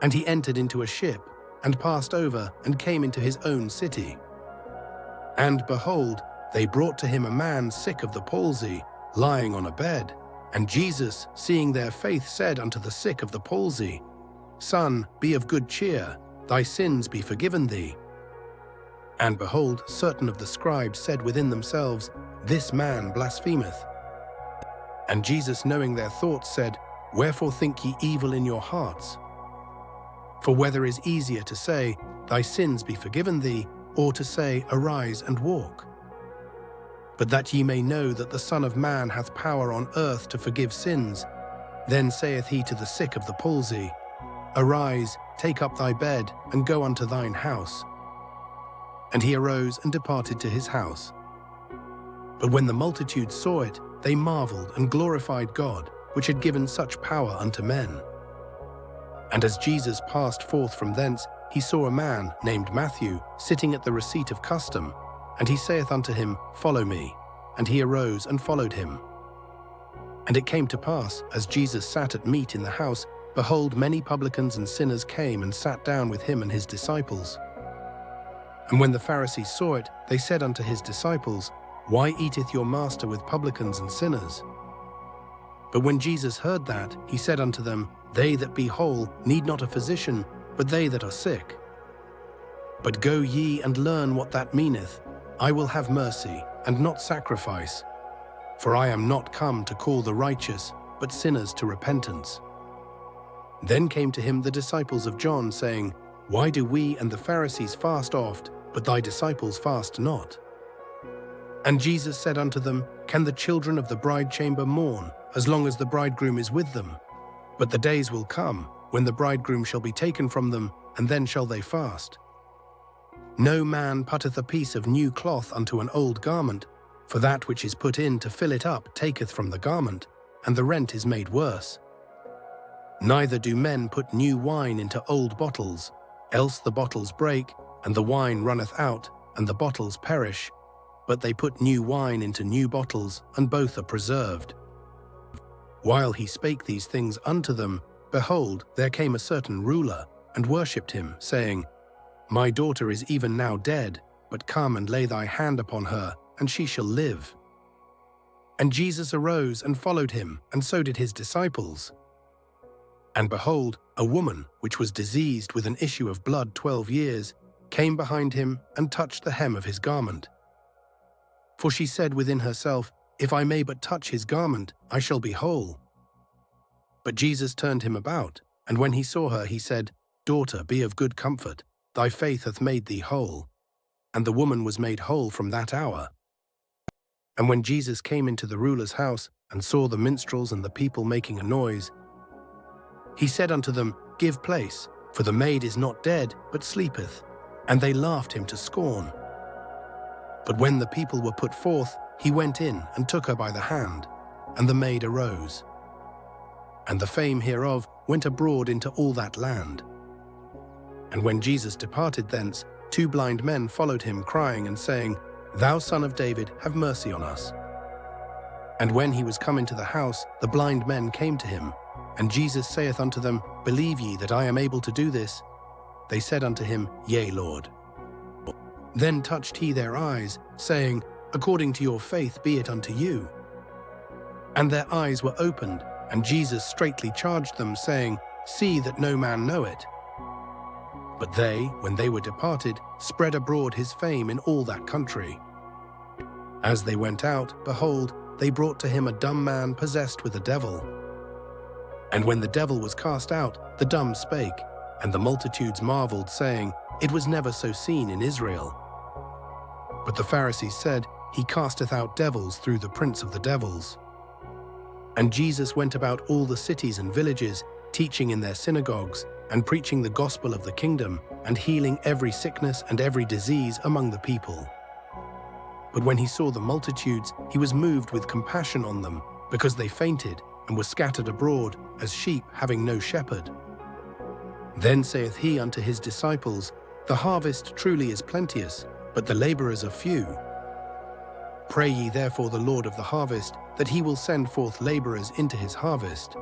And he entered into a ship, and passed over, and came into his own city. And behold, they brought to him a man sick of the palsy, lying on a bed. And Jesus, seeing their faith, said unto the sick of the palsy, Son, be of good cheer, thy sins be forgiven thee. And behold, certain of the scribes said within themselves, This man blasphemeth. And Jesus, knowing their thoughts, said, Wherefore think ye evil in your hearts? For whether is easier to say, Thy sins be forgiven thee, or to say, Arise and walk? But that ye may know that the Son of Man hath power on earth to forgive sins, then saith he to the sick of the palsy, Arise, take up thy bed, and go unto thine house. And he arose and departed to his house. But when the multitude saw it, they marveled and glorified God, which had given such power unto men. And as Jesus passed forth from thence, he saw a man named Matthew sitting at the receipt of custom, and he saith unto him, Follow me. And he arose and followed him. And it came to pass, as Jesus sat at meat in the house, behold, many publicans and sinners came and sat down with him and his disciples. And when the Pharisees saw it, they said unto his disciples, Why eateth your master with publicans and sinners? But when Jesus heard that, he said unto them, They that be whole need not a physician, but they that are sick. But go ye and learn what that meaneth, I will have mercy, and not sacrifice. For I am not come to call the righteous, but sinners to repentance. Then came to him the disciples of John, saying, Why do we and the Pharisees fast oft, but thy disciples fast not? And Jesus said unto them, Can the children of the bride chamber mourn, as long as the bridegroom is with them? But the days will come, when the bridegroom shall be taken from them, and then shall they fast. No man putteth a piece of new cloth unto an old garment, for that which is put in to fill it up taketh from the garment, and the rent is made worse. Neither do men put new wine into old bottles, else the bottles break, and the wine runneth out, and the bottles perish. But they put new wine into new bottles, and both are preserved. While he spake these things unto them, behold, there came a certain ruler, and worshipped him, saying, My daughter is even now dead, but come and lay thy hand upon her, and she shall live. And Jesus arose and followed him, and so did his disciples. And behold, a woman, which was diseased with an issue of blood 12 years, came behind him, and touched the hem of his garment. For she said within herself, If I may but touch his garment, I shall be whole. But Jesus turned him about, and when he saw her, he said, Daughter, be of good comfort, thy faith hath made thee whole. And the woman was made whole from that hour. And when Jesus came into the ruler's house, and saw the minstrels and the people making a noise, he said unto them, Give place, for the maid is not dead, but sleepeth. And they laughed him to scorn. But when the people were put forth, he went in and took her by the hand, and the maid arose. And the fame hereof went abroad into all that land. And when Jesus departed thence, 2 blind men followed him, crying and saying, Thou Son of David, have mercy on us. And when he was come into the house, the blind men came to him. And Jesus saith unto them, Believe ye that I am able to do this? They said unto him, Yea, Lord. Then touched he their eyes, saying, According to your faith be it unto you. And their eyes were opened, and Jesus straitly charged them, saying, See that no man know it. But they, when they were departed, spread abroad his fame in all that country. As they went out, behold, they brought to him a dumb man possessed with a devil. And when the devil was cast out, the dumb spake, and the multitudes marveled, saying, It was never so seen in Israel. But the Pharisees said, He casteth out devils through the prince of the devils. And Jesus went about all the cities and villages, teaching in their synagogues, and preaching the gospel of the kingdom, and healing every sickness and every disease among the people. But when he saw the multitudes, he was moved with compassion on them, because they fainted, and were scattered abroad, as sheep having no shepherd. Then saith he unto his disciples, The harvest truly is plenteous, but the laborers are few. Pray ye therefore the Lord of the harvest, that he will send forth laborers into his harvest.